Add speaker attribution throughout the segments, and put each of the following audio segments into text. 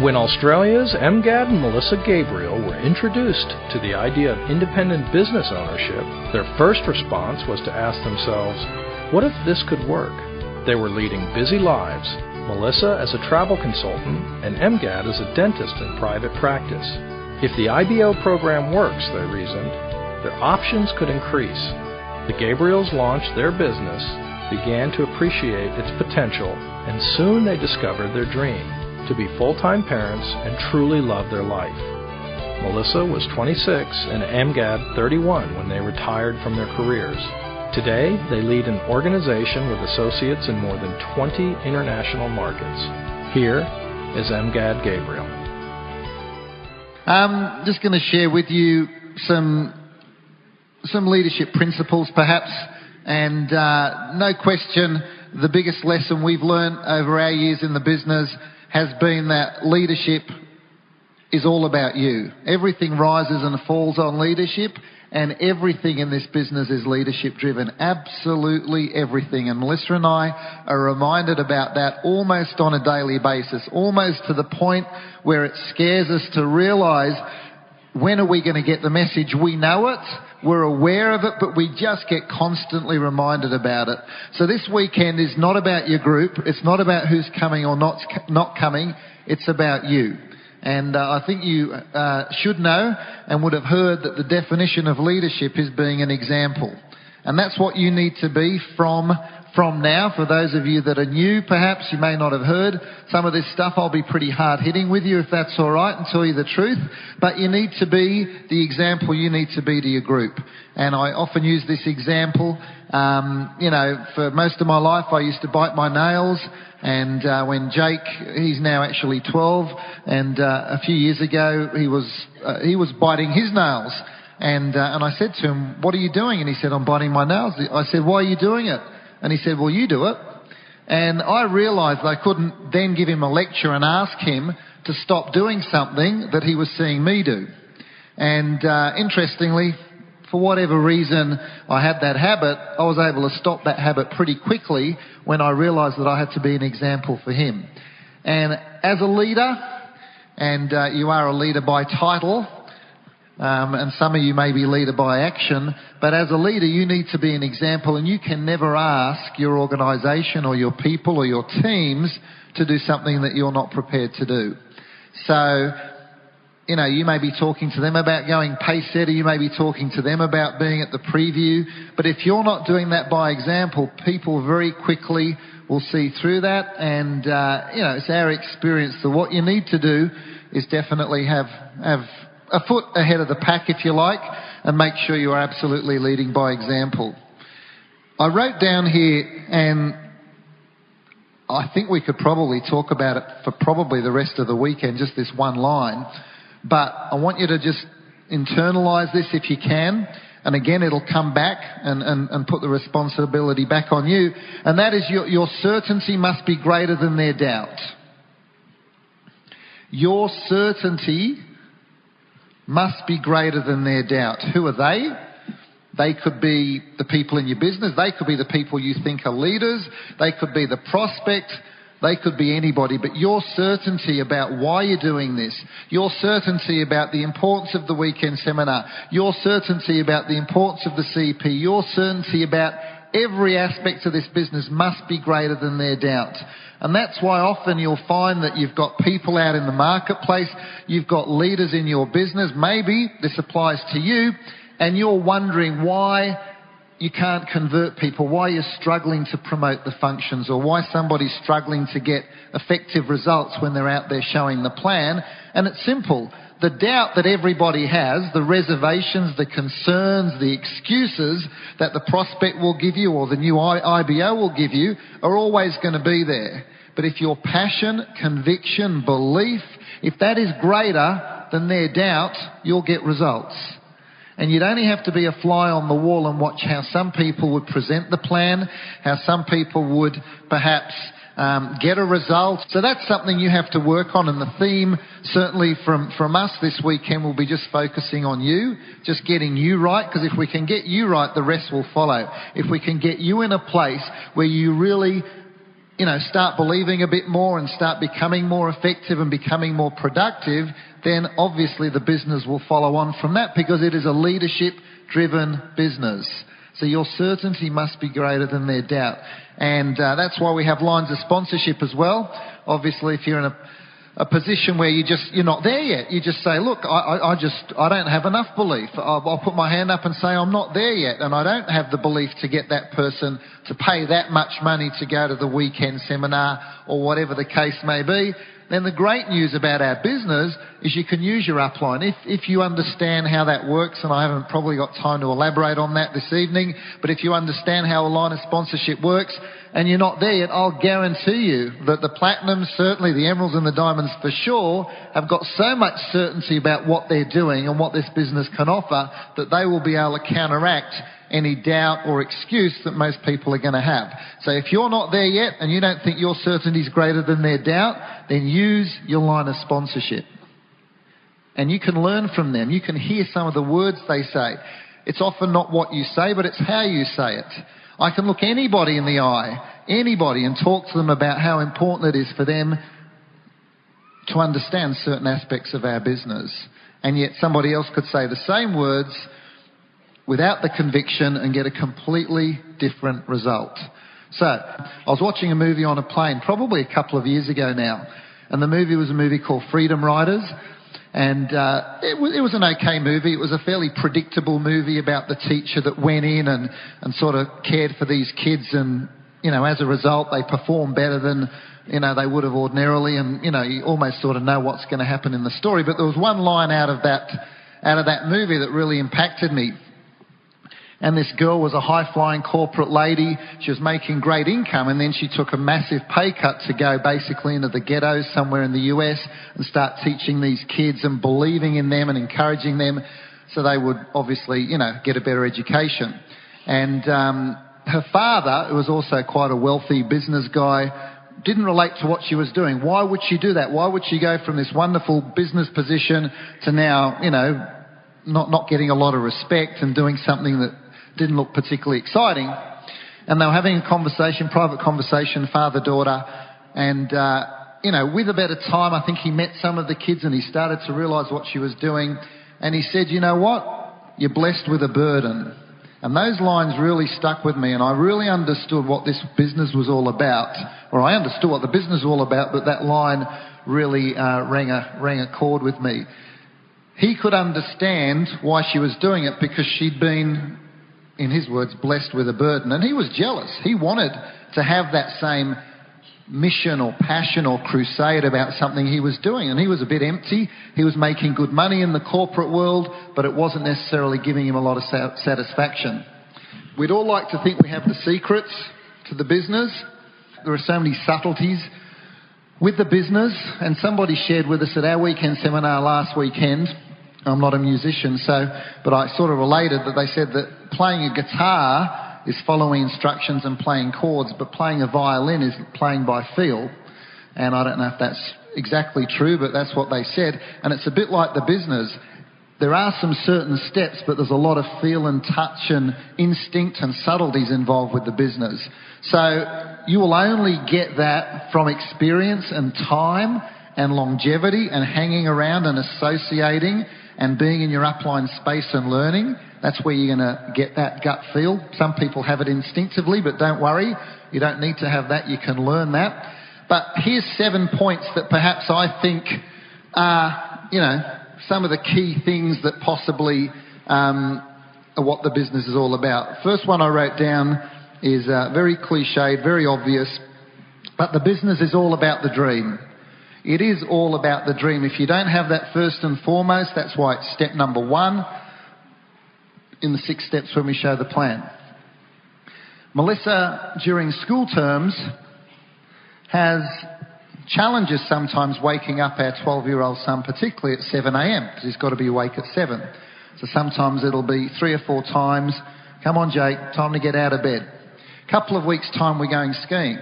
Speaker 1: When Australia's MGAD and Melissa Gabriel were introduced to the idea of independent business ownership, their first response was to ask themselves, what if this could work? They were leading busy lives, Melissa as a travel consultant and MGAD as a dentist in private practice. If the IBO program works, they reasoned, their options could increase. The Gabriels launched their business, began to appreciate its potential, and soon they discovered their dream, to be full-time parents and truly love their life. Melissa was 26 and MGAD 31 when they retired from their careers. Today, they lead an organization with associates in more than 20 international markets. Here is MGAD Gabriel.
Speaker 2: I'm just going to share with you some leadership principles perhaps, and no question the biggest lesson we've learned over our years in the business has been that leadership is all about you. Everything rises and falls on leadership, and everything in this business is leadership driven. Absolutely everything. And Melissa and I are reminded about that almost on a daily basis, almost to the point where it scares us to realise, when are we going to get the message? We know it, we're aware of it, but we just get constantly reminded about it. So this weekend is not about your group, it's not about who's coming or not coming, it's about you. And I think you should know and would have heard that the definition of leadership is being an example. And that's what you need to be from now. For those of you that are new, perhaps you may not have heard some of this stuff. I'll be pretty hard-hitting with you if that's all right and tell you the truth. But you need to be the example you need to be to your group. And I often use this example. For most of my life I used to bite my nails. And when Jake, he's now actually 12, and a few years ago he was biting his nails. And I said to him, what are you doing? And he said, I'm biting my nails. I said, why are you doing it? And he said, well, you do it. And I realised I couldn't then give him a lecture and ask him to stop doing something that he was seeing me do. And interestingly, for whatever reason I had that habit, I was able to stop that habit pretty quickly when I realised that I had to be an example for him. And as a leader, and you are a leader by title, and some of you may be leader by action, but as a leader you need to be an example, and you can never ask your organisation or your people or your teams to do something that you're not prepared to do. So, you may be talking to them about going pace setter, you may be talking to them about being at the preview, but if you're not doing that by example, people very quickly will see through that, and it's our experience that what you need to do is definitely have a foot ahead of the pack, if you like, and make sure you are absolutely leading by example. I wrote down here, and I think we could probably talk about it for probably the rest of the weekend, just this one line. But I want you to just internalise this if you can. And again, it'll come back and put the responsibility back on you. And that is your certainty must be greater than their doubt. Your certainty must be greater than their doubt. Who are they? They could be the people in your business. They could be the people you think are leaders. They could be the prospect. They could be anybody. But your certainty about why you're doing this, your certainty about the importance of the weekend seminar, your certainty about the importance of the CP, your certainty about every aspect of this business must be greater than their doubt. And that's why often you'll find that you've got people out in the marketplace, you've got leaders in your business, maybe this applies to you, and you're wondering why you can't convert people, why you're struggling to promote the functions, or why somebody's struggling to get effective results when they're out there showing the plan. And it's simple. The doubt that everybody has, the reservations, the concerns, the excuses that the prospect will give you or the new IBO will give you are always going to be there. But if your passion, conviction, belief, if that is greater than their doubt, you'll get results. And you'd only have to be a fly on the wall and watch how some people would present the plan, how some people would perhaps get a result. So that's something you have to work on. And the theme, certainly from us this weekend, will be just focusing on you, just getting you right. Because if we can get you right, the rest will follow. If we can get you in a place where you really start believing a bit more and start becoming more effective and becoming more productive, then obviously the business will follow on from that, because it is a leadership-driven business. So your certainty must be greater than their doubt. And that's why we have lines of sponsorship as well. Obviously, if you're in a position where you're not there yet, you just say, look, I don't have enough belief. I'll put my hand up and say I'm not there yet, and I don't have the belief to get that person to pay that much money to go to the weekend seminar or whatever the case may be. Then the great news about our business is you can use your upline. If you understand how that works, and I haven't probably got time to elaborate on that this evening, but if you understand how a line of sponsorship works and you're not there yet, I'll guarantee you that the platinums, certainly the emeralds and the diamonds for sure, have got so much certainty about what they're doing and what this business can offer that they will be able to counteract any doubt or excuse that most people are going to have. So if you're not there yet and you don't think your certainty is greater than their doubt, then use your line of sponsorship. And you can learn from them. You can hear some of the words they say. It's often not what you say, but it's how you say it. I can look anybody in the eye, and talk to them about how important it is for them to understand certain aspects of our business. And yet somebody else could say the same words without the conviction and get a completely different result. So, I was watching a movie on a plane probably a couple of years ago now, and the movie was a movie called Freedom Riders, and it was an okay movie. It was a fairly predictable movie about the teacher that went in and sort of cared for these kids, and as a result they performed better than they would have ordinarily, and you almost sort of know what's going to happen in the story. But there was one line out of that movie that really impacted me. And this girl was a high-flying corporate lady. She was making great income, and then she took a massive pay cut to go basically into the ghettos somewhere in the US and start teaching these kids and believing in them and encouraging them so they would obviously, get a better education. And her father, who was also quite a wealthy business guy, didn't relate to what she was doing. Why would she do that? Why would she go from this wonderful business position to now, not getting a lot of respect and doing something that didn't look particularly exciting? And they were having a conversation, private conversation, father-daughter, and, with a bit of time, I think he met some of the kids and he started to realise what she was doing. And he said, you know what? You're blessed with a burden. And those lines really stuck with me, and I really understood what this business was all about. Or I understood what the business was all about, but that line really rang a chord with me. He could understand why she was doing it because she'd been, in his words, blessed with a burden. And he was jealous. He wanted to have that same mission or passion or crusade about something he was doing. And he was a bit empty. He was making good money in the corporate world, but it wasn't necessarily giving him a lot of satisfaction. We'd all like to think we have the secrets to the business. There are so many subtleties with the business. And somebody shared with us at our weekend seminar last weekend, I'm not a musician, but I sort of related that they said that playing a guitar is following instructions and playing chords, but playing a violin is playing by feel. And I don't know if that's exactly true, but that's what they said. And it's a bit like the business. There are some certain steps, but there's a lot of feel and touch and instinct and subtleties involved with the business. So you will only get that from experience and time and longevity and hanging around and associating and being in your upline space and learning. That's where you're going to get that gut feel. Some people have it instinctively, but don't worry. You don't need to have that. You can learn that. But here's 7 points that perhaps I think are, some of the key things that possibly are what the business is all about. First one I wrote down is very cliched, very obvious, but the business is all about the dream. It is all about the dream. If you don't have that first and foremost, that's why it's step number 1 in the 6 steps when we show the plan. Melissa, during school terms, has challenges sometimes waking up our 12-year-old son, particularly at 7 a.m, because he's got to be awake at 7. So sometimes it'll be 3 or 4 times, come on Jake, time to get out of bed. A couple of weeks' time we're going skiing.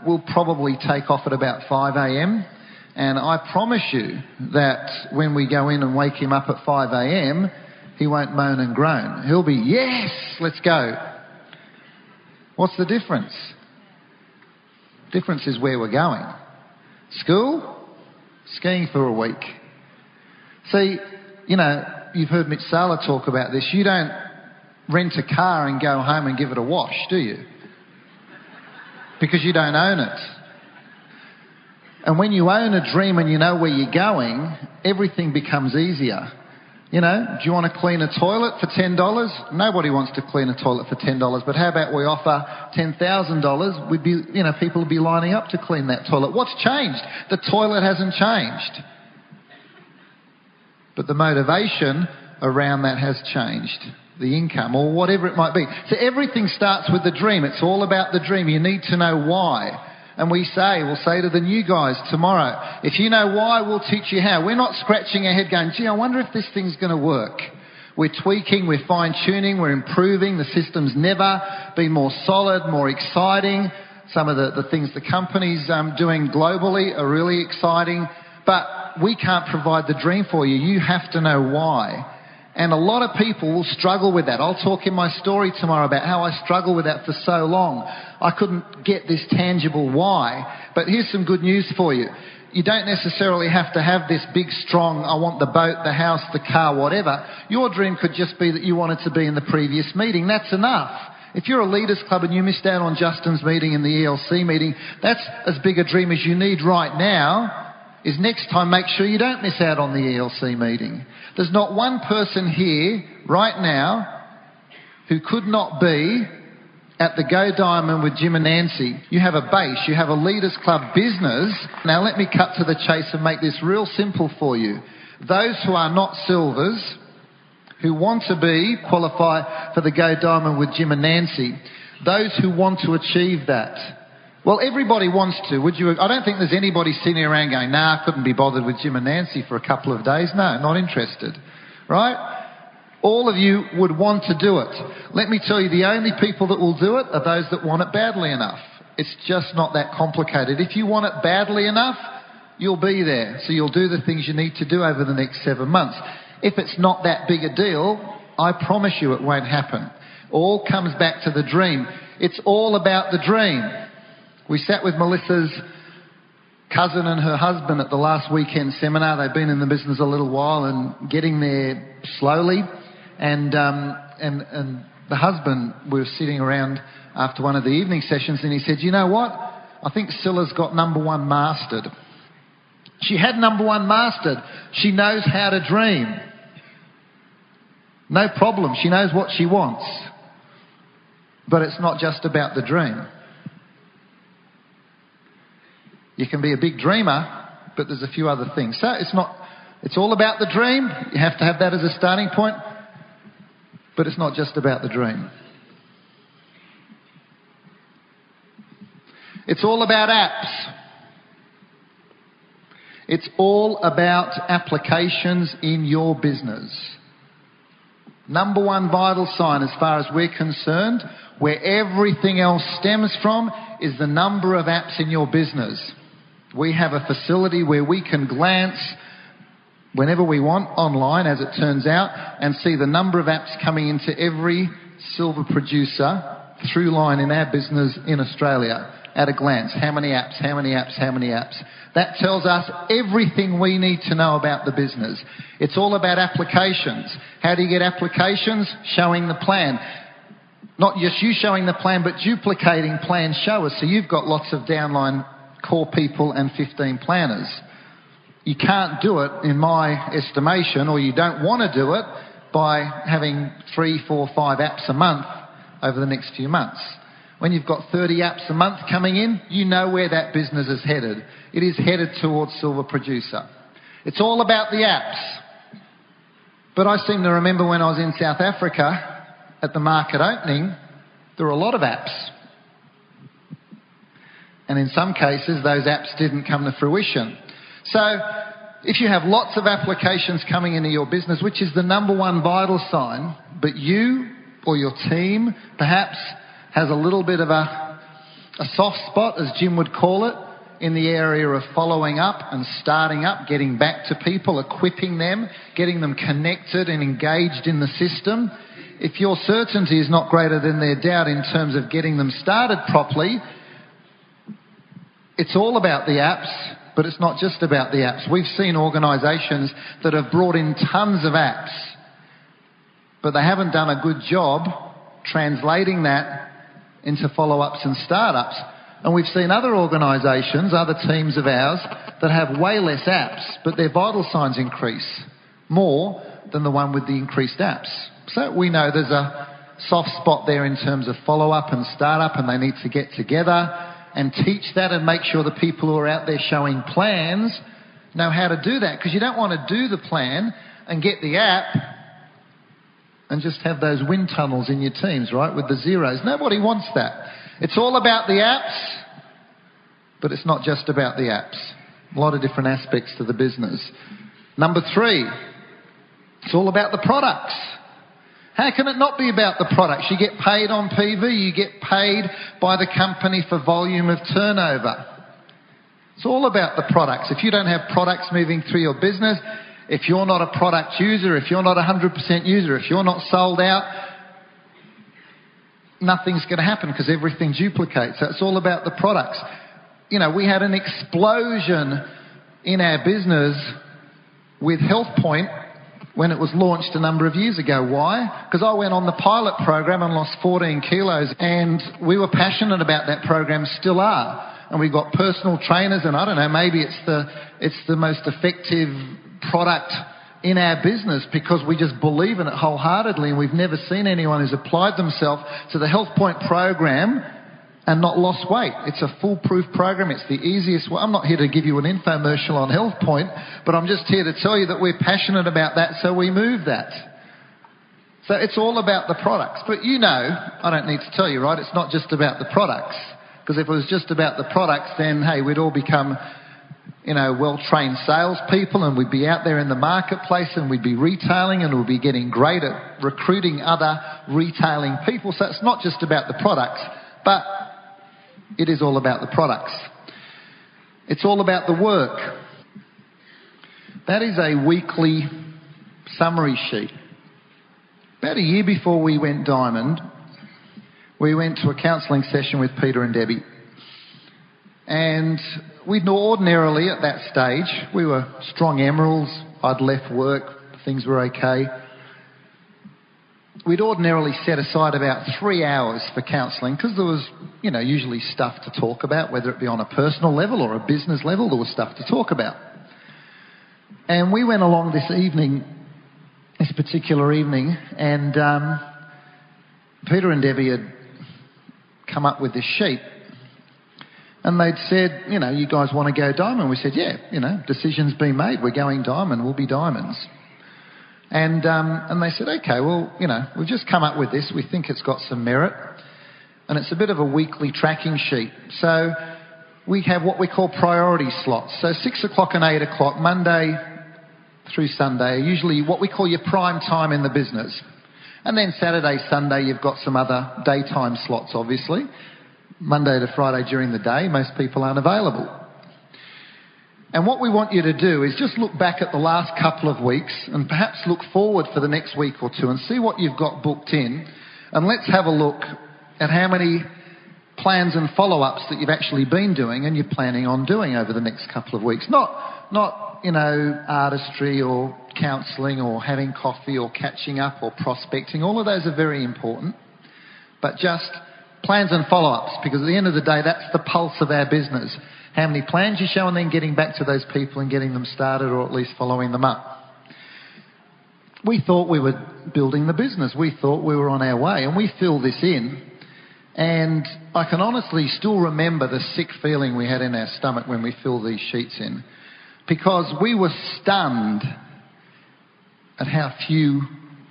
Speaker 2: We'll probably take off at about 5 a.m, and I promise you that when we go in and wake him up at 5 a.m, he won't moan and groan. He'll be, yes, let's go. What's the difference? Difference is where we're going. School, skiing for a week. See, you know, you've heard Mitch Sala talk about this. You don't rent a car and go home and give it a wash, do you? Because you don't own it. And when you own a dream and you know where you're going, everything becomes easier. You know, do you want to clean a toilet for $10? Nobody wants to clean a toilet for $10. But how about we offer $10,000? We'd be, you know, people would be lining up to clean that toilet. What's changed? The toilet hasn't changed. But the motivation around that has changed. The income or whatever it might be. So everything starts with the dream. It's all about the dream. You need to know why. And we'll say to the new guys tomorrow, if you know why, we'll teach you how. We're not scratching our head going, gee, I wonder if this thing's going to work. We're tweaking, we're fine-tuning, we're improving. The system's never been more solid, more exciting. Some of the things the company's doing globally are really exciting. But we can't provide the dream for you. You have to know why. And a lot of people will struggle with that. I'll talk in my story tomorrow about how I struggled with that for so long. I couldn't get this tangible why. But here's some good news for you. You don't necessarily have to have this big, strong, I want the boat, the house, the car, whatever. Your dream could just be that you wanted to be in the previous meeting. That's enough. If you're a leaders club and you missed out on Justin's meeting and the ELC meeting, that's as big a dream as you need right now. Is next time make sure you don't miss out on the ELC meeting. There's not one person here right now who could not be at the Go Diamond with Jim and Nancy. You have a base, you have a Leaders Club business. Now let me cut to the chase and make this real simple for you. Those who are not silvers, who want to qualify for the Go Diamond with Jim and Nancy, those who want to achieve that. Well, everybody wants to, would you? I don't think there's anybody sitting around going, nah, I couldn't be bothered with Jim and Nancy for a couple of days. No, not interested. Right? All of you would want to do it. Let me tell you, the only people that will do it are those that want it badly enough. It's just not that complicated. If you want it badly enough, you'll be there. So you'll do the things you need to do over the next 7 months. If it's not that big a deal, I promise you it won't happen. All comes back to the dream. It's all about the dream. We sat with Melissa's cousin and her husband at the last weekend seminar. They've been in the business a little while and getting there slowly. And the husband was sitting around after one of the evening sessions and he said, you know what? I think Scylla's got number one mastered. She had number one mastered. She knows how to dream. No problem. She knows what she wants. But it's not just about the dream. You can be a big dreamer, but there's a few other things. So it's all about the dream. You have to have that as a starting point. But it's not just about the dream. It's all about apps. It's all about applications in your business. Number one vital sign as far as we're concerned, where everything else stems from, is the number of apps in your business. We have a facility where we can glance whenever we want online, as it turns out, and see the number of apps coming into every silver producer through line in our business in Australia at a glance. How many apps, how many apps, how many apps. That tells us everything we need to know about the business. It's all about applications. How do you get applications? Showing the plan. Not just you showing the plan, but duplicating plan showers. So you've got lots of downline core people and 15 planners. You can't do it, in my estimation, or you don't want to do it by having 3, 4, 5 apps a month over the next few months. When you've got 30 apps a month coming in, you know where that business is headed. It is headed towards silver producer. It's all about the apps. But I seem to remember when I was in South Africa at the market opening, there were a lot of apps. And in some cases, those apps didn't come to fruition. So if you have lots of applications coming into your business, which is the number one vital sign, but you or your team perhaps has a little bit of a soft spot, as Jim would call it, in the area of following up and starting up, getting back to people, equipping them, getting them connected and engaged in the system. If your certainty is not greater than their doubt in terms of getting them started properly, It's all about the apps, but it's not just about the apps. We've seen organisations that have brought in tons of apps, but they haven't done a good job translating that into follow-ups and startups. And we've seen other organisations, other teams of ours, that have way less apps, but their vital signs increase more than the one with the increased apps. So we know there's a soft spot there in terms of follow-up and startup, and they need to get together and teach that and make sure the people who are out there showing plans know how to do that. Because you don't want to do the plan and get the app and just have those wind tunnels in your teams, right, with the zeros. Nobody wants that. It's all about the apps, but it's not just about the apps. A lot of different aspects to the business. Number 3, it's all about the products. How can it not be about the products? You get paid on PV, you get paid by the company for volume of turnover. It's all about the products. If you don't have products moving through your business, if you're not a product user, if you're not 100% user, if you're not sold out, nothing's going to happen because everything duplicates. So it's all about the products. You know, we had an explosion in our business with HealthPoint when it was launched a number of years ago. Why? Because I went on the pilot program and lost 14 kilos, and we were passionate about that program, still are. And we got personal trainers, and I don't know, maybe it's the most effective product in our business because we just believe in it wholeheartedly, and we've never seen anyone who's applied themselves to the HealthPoint program and not lost weight. It's a foolproof program. It's the easiest way. I'm not here to give you an infomercial on HealthPoint, but I'm just here to tell you that we're passionate about that, so we move that. So it's all about the products. But you know, I don't need to tell you, right? It's not just about the products. Because if it was just about the products, then, hey, we'd all become, you know, well-trained salespeople, and we'd be out there in the marketplace, and we'd be retailing, and we'd be getting great at recruiting other retailing people. So it's not just about the products, but it is all about the products. It's all about the work. That is a weekly summary sheet. About a year before we went diamond, we went to a counselling session with Peter and Debbie. And we'd ordinarily, at that stage, we were strong emeralds. I'd left work. Things were okay. We'd ordinarily set aside about 3 hours for counselling because there was, you know, usually stuff to talk about, whether it be on a personal level or a business level, there was stuff to talk about. And we went along this particular evening, and Peter and Debbie had come up with this sheet. And they'd said, you know, you guys want to go diamond? We said, yeah, you know, decision's been made. We're going diamond. We'll be diamonds. And they said, okay, well, you know, we've just come up with this. We think it's got some merit. And it's a bit of a weekly tracking sheet. So we have what we call priority slots. So 6 o'clock and 8 o'clock, Monday through Sunday, are usually what we call your prime time in the business. And then Saturday, Sunday, you've got some other daytime slots, obviously. Monday to Friday during the day, most people aren't available. And what we want you to do is just look back at the last couple of weeks and perhaps look forward for the next week or two and see what you've got booked in. And let's have a look at how many plans and follow-ups that you've actually been doing and you're planning on doing over the next couple of weeks. Not you know, artistry or counselling or having coffee or catching up or prospecting. All of those are very important. But just plans and follow-ups, because at the end of the day, that's the pulse of our business. How many plans you show, and then getting back to those people and getting them started, or at least following them up. We thought we were building the business. We thought we were on our way, and we filled this in. And I can honestly still remember the sick feeling we had in our stomach when we filled these sheets in, because we were stunned at how few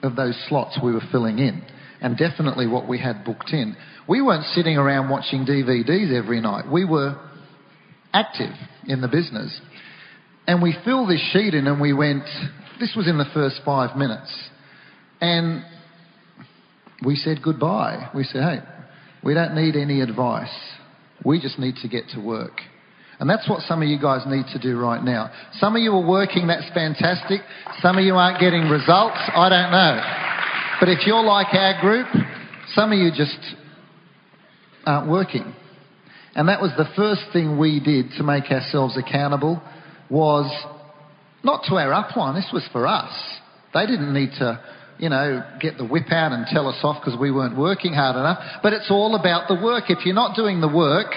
Speaker 2: of those slots we were filling in, and definitely what we had booked in. We weren't sitting around watching DVDs every night. We were active in the business. And we filled this sheet in and we went, this was in the first 5 minutes. And we said goodbye. We said, hey, we don't need any advice. We just need to get to work. And that's what some of you guys need to do right now. Some of you are working, that's fantastic. Some of you aren't getting results, I don't know. But if you're like our group, some of you just aren't working. And that was the first thing we did to make ourselves accountable, was not to our upline. This was for us. They didn't need to, get the whip out and tell us off because we weren't working hard enough. But it's all about the work. If you're not doing the work,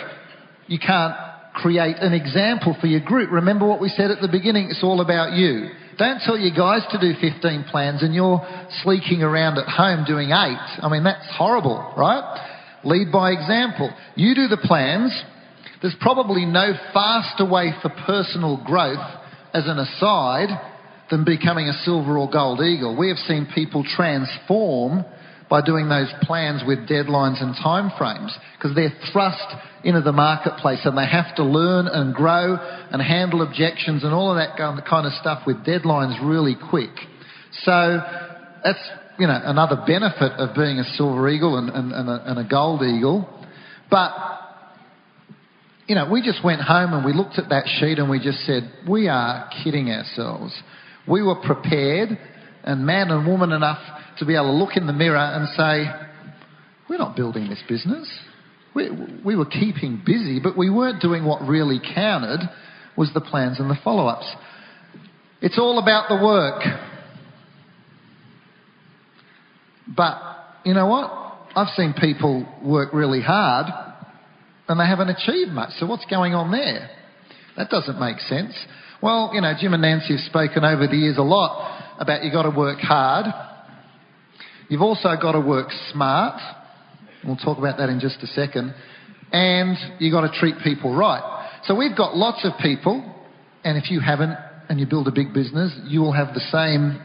Speaker 2: you can't create an example for your group. Remember what we said at the beginning, it's all about you. Don't tell your guys to do 15 plans and you're sleeking around at home doing 8. I mean, that's horrible, right? Lead by example. You do the plans. There's probably no faster way for personal growth as an aside than becoming a silver or gold eagle. We have seen people transform by doing those plans with deadlines and time frames, because they're thrust into the marketplace and they have to learn and grow and handle objections and all of that kind of stuff with deadlines really quick. So that's, another benefit of being a silver eagle and a gold eagle. But, we just went home and we looked at that sheet and we just said, we are kidding ourselves. We were prepared and man and woman enough to be able to look in the mirror and say, we're not building this business. We were keeping busy, but we weren't doing what really counted, was the plans and the follow-ups. It's all about the work. But you know what? I've seen people work really hard and they haven't achieved much. So what's going on there? That doesn't make sense. Well, Jim and Nancy have spoken over the years a lot about you've got to work hard. You've also got to work smart. We'll talk about that in just a second. And you've got to treat people right. So we've got lots of people, and if you haven't and you build a big business, you will have the same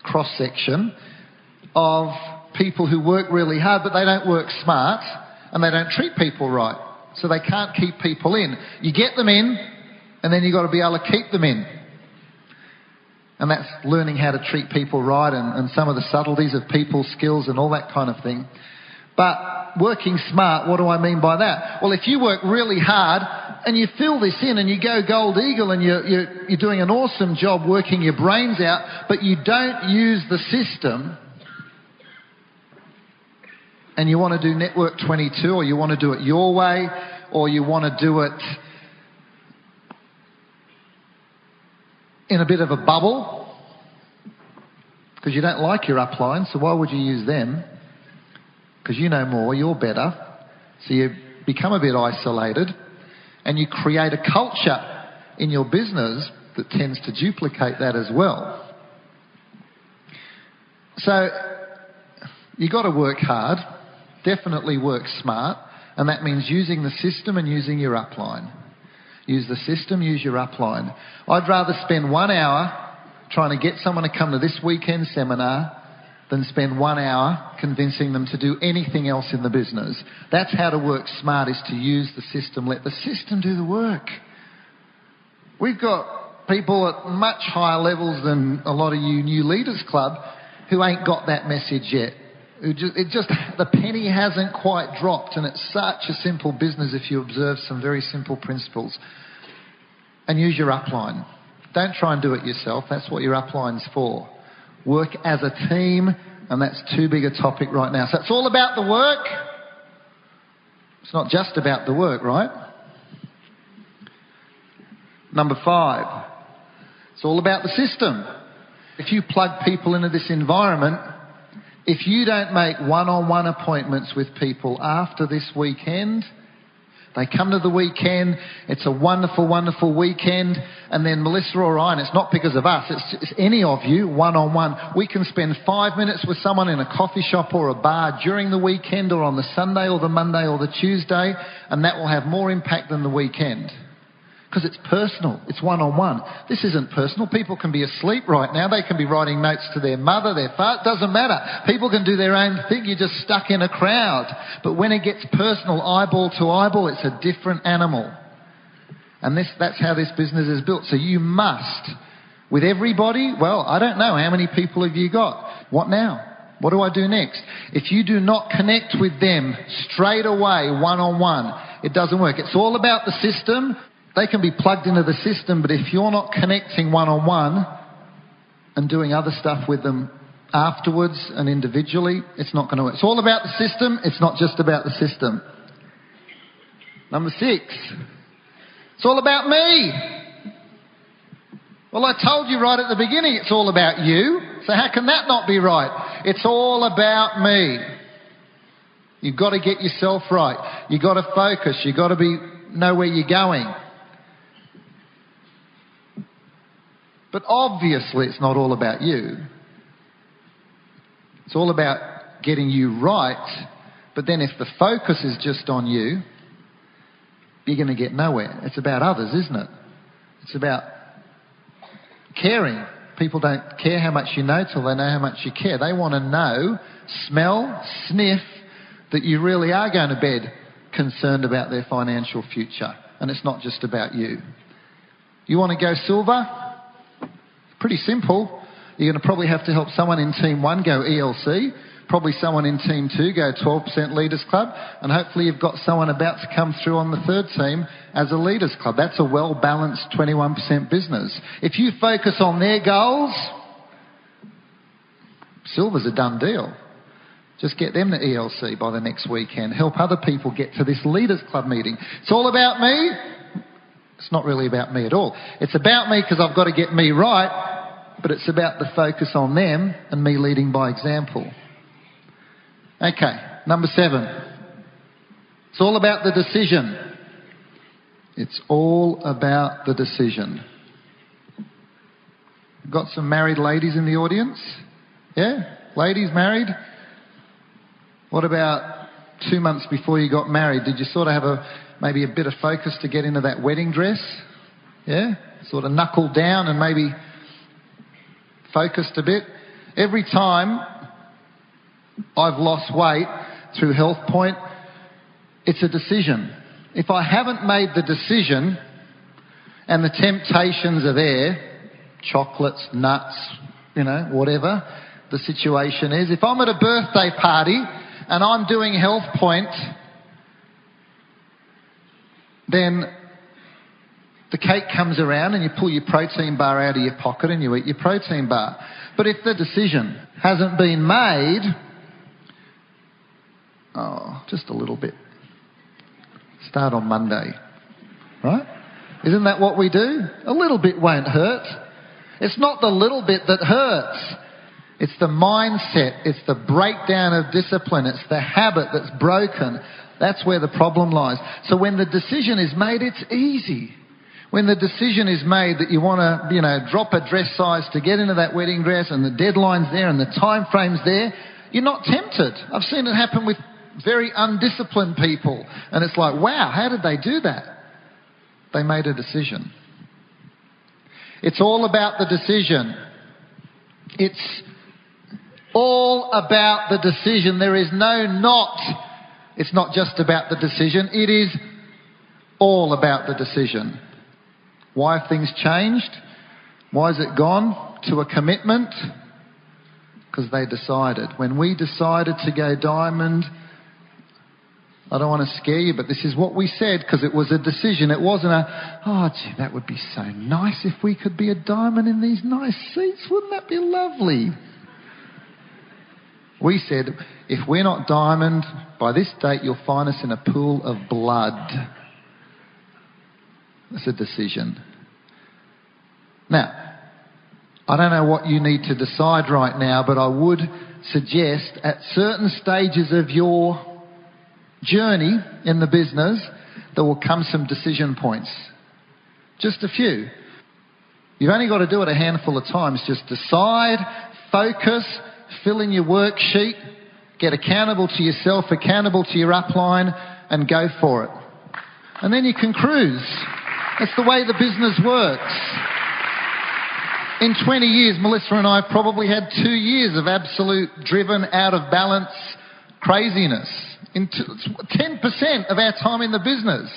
Speaker 2: cross-section of people who work really hard, but they don't work smart and they don't treat people right. So they can't keep people in. You get them in, and then you've got to be able to keep them in. And that's learning how to treat people right and some of the subtleties of people skills and all that kind of thing. But working smart, what do I mean by that? Well, if you work really hard and you fill this in and you go gold eagle and you're doing an awesome job working your brains out, but you don't use the system, and you want to do Network 22, or you want to do it your way, or you want to do it in a bit of a bubble, because you don't like your upline, so why would you use them? Because you know more, you're better. So you become a bit isolated and you create a culture in your business that tends to duplicate that as well. So you've got to work hard, definitely work smart, and that means using the system and using your upline. Use the system, use your upline. I'd rather spend 1 hour trying to get someone to come to this weekend seminar than spend 1 hour convincing them to do anything else in the business. That's how to work smart, is to use the system. Let the system do the work. We've got people at much higher levels than a lot of you new leaders club who ain't got that message yet. The penny hasn't quite dropped, and it's such a simple business if you observe some very simple principles. And use your upline. Don't try and do it yourself. That's what your upline's for. Work as a team, and that's too big a topic right now. So it's all about the work. It's not just about the work, right? Number 5, it's all about the system. If you plug people into this environment, if you don't make one-on-one appointments with people after this weekend, they come to the weekend, it's a wonderful, wonderful weekend, and then Melissa or I, and it's not because of us, it's any of you, one-on-one, we can spend 5 minutes with someone in a coffee shop or a bar during the weekend or on the Sunday or the Monday or the Tuesday, and that will have more impact than the weekend. Because it's personal, it's one-on-one. This isn't personal. People can be asleep right now. They can be writing notes to their mother, their father. It doesn't matter. People can do their own thing. You're just stuck in a crowd. But when it gets personal, eyeball to eyeball, it's a different animal. And that's how this business is built. So you must, with everybody, well, I don't know, how many people have you got? What now? What do I do next? If you do not connect with them straight away, one-on-one, it doesn't work. It's all about the system. They can be plugged into the system, but if you're not connecting one-on-one and doing other stuff with them afterwards and individually, it's not going to work. It's all about the system. It's not just about the system. Number 6, it's all about me. Well, I told you right at the beginning it's all about you. So how can that not be right? It's all about me. You've got to get yourself right. You've got to focus. You've got to know where you're going. But obviously it's not all about you. It's all about getting you right. But then if the focus is just on you, you're going to get nowhere. It's about others, isn't it? It's about caring. People don't care how much you know till they know how much you care. They want to know, smell, sniff that you really are going to bed concerned about their financial future. And it's not just about you. You want to go silver? Pretty simple. You're going to probably have to help someone in Team 1 go ELC, probably someone in Team 2 go 12% Leaders Club, and hopefully you've got someone about to come through on the third team as a Leaders Club. That's a well-balanced 21% business. If you focus on their goals, silver's a done deal. Just get them to ELC by the next weekend. Help other people get to this Leaders Club meeting. It's all about me. It's not really about me at all. It's about me because I've got to get me right, but it's about the focus on them and me leading by example. Okay, number 7. It's all about the decision. It's all about the decision. Got some married ladies in the audience? Yeah? Ladies married? What about 2 months before you got married? Did you sort of have maybe a bit of focus to get into that wedding dress? Yeah? Sort of knuckled down and maybe focused a bit? Every time I've lost weight through Health Point, it's a decision. If I haven't made the decision and the temptations are there, chocolates, nuts, whatever the situation is. If I'm at a birthday party and I'm doing Health Point, then the cake comes around and you pull your protein bar out of your pocket and you eat your protein bar. But if the decision hasn't been made, just a little bit. Start on Monday, right? Isn't that what we do? A little bit won't hurt. It's not the little bit that hurts. It's the mindset. It's the breakdown of discipline. It's the habit that's broken. That's where the problem lies. So when the decision is made, it's easy. When the decision is made that you want to, drop a dress size to get into that wedding dress and the deadline's there and the time frame's there, you're not tempted. I've seen it happen with very undisciplined people. And it's like, wow, how did they do that? They made a decision. It's all about the decision. It's all about the decision. There is no not. It's not just about the decision. It is all about the decision. Why have things changed? Why has it gone to a commitment? Because they decided. When we decided to go diamond, I don't want to scare you, but this is what we said because it was a decision. It wasn't that would be so nice if we could be a diamond in these nice seats. Wouldn't that be lovely? We said, if we're not diamond, by this date you'll find us in a pool of blood. It's a decision. Now, I don't know what you need to decide right now, but I would suggest at certain stages of your journey in the business, there will come some decision points. Just a few. You've only got to do it a handful of times. Just decide, focus, fill in your worksheet, get accountable to yourself, accountable to your upline, and go for it. And then you can cruise. That's the way the business works. In 20 years, Melissa and I have probably had 2 years of absolute driven, out of balance craziness. 10% of our time in the business.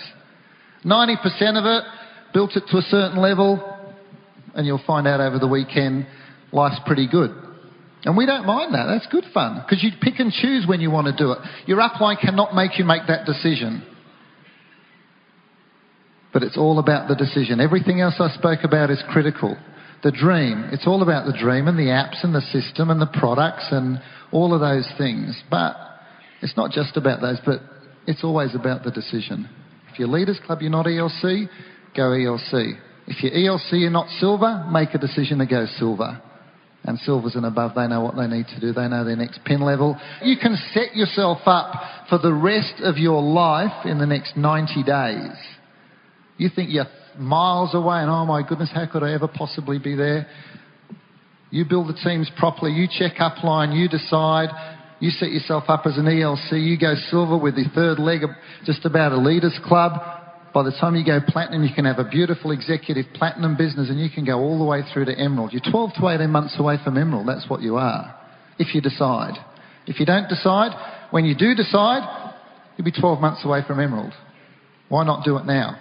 Speaker 2: 90% of it, built it to a certain level, and you'll find out over the weekend, life's pretty good. And we don't mind that. That's good fun. Because you pick and choose when you want to do it. Your upline cannot make you make that decision. But it's all about the decision. Everything else I spoke about is critical. The dream. It's all about the dream and the apps and the system and the products and all of those things. But it's not just about those, but it's always about the decision. If If you're Leaders Club, you're not ELC, go ELC. If you're ELC, you're not silver, make a decision to go silver. And silvers and above, they know what they need to do. They know their next pin level. You can set yourself up for the rest of your life in the next 90 days. You think you're miles away and, oh my goodness, how could I ever possibly be there? You build the teams properly. You check upline. You decide. You set yourself up as an ELC. You go silver with the third leg of just about a Leaders Club. By the time you go platinum, you can have a beautiful executive platinum business and you can go all the way through to emerald. You're 12 to 18 months away from emerald. That's what you are, if you decide. If you don't decide, when you do decide, you'll be 12 months away from emerald. Why not do it now?